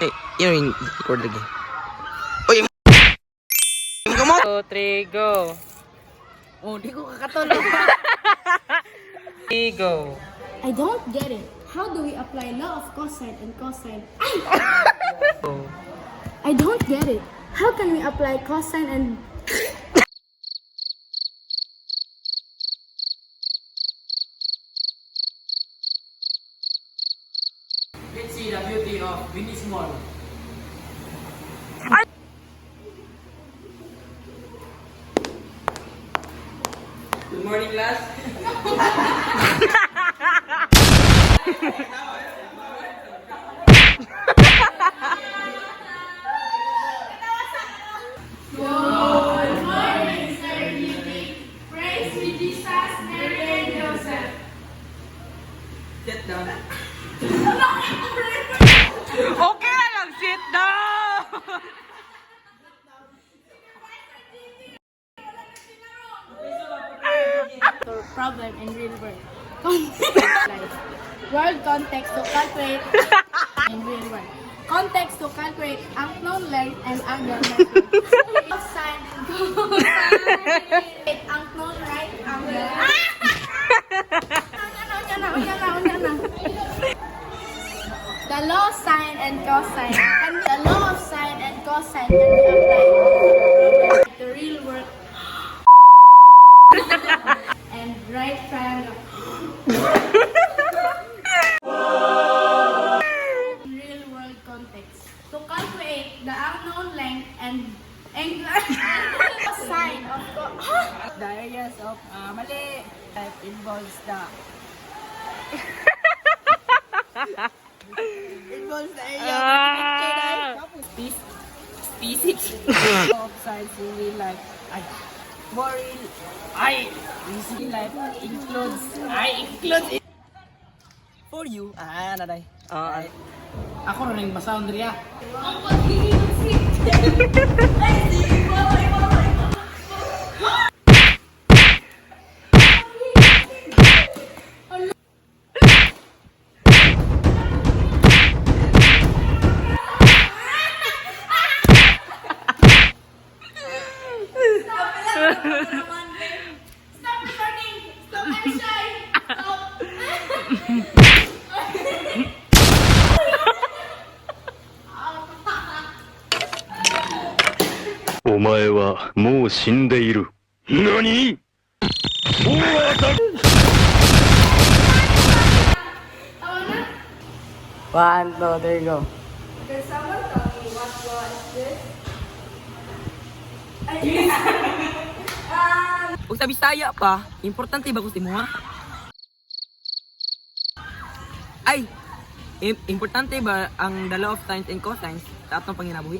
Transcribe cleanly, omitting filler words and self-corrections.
Eh, yun yung record lagi. Uy, mo. 2, 3, go. Oh, di ko kakatulog. 3, go. I don't get it. How do we apply law of cosine and cosine? I don't get it. How can we apply cosine and Let's see the beauty of Winnie Small. Good morning, class. Sit down. Okay lang, sit down. problem in real world? World context to calculate in real world. Context to calculate unknown length and angle method. Sine and cosine. Unknown right angle. The law of sine and cosine. The law of sine and cosine can be applied to real world and right triangle. In real world context. To calculate the unknown length and angular sine of The areas of mali type involves the area of physics of science in real life. More real, real life includes it. For you, naday. Ako rin masound riya. Stop recording! Stop, I'm shy! Stop! お前はもう死んでいる。何？ 1, 2, there you go. Can someone tell me what was this? Kung sa Bisaya pa, importante ba gusto mo ha? Ay! Importante ba ang the law of sines and cosines sa atong panginabuhi?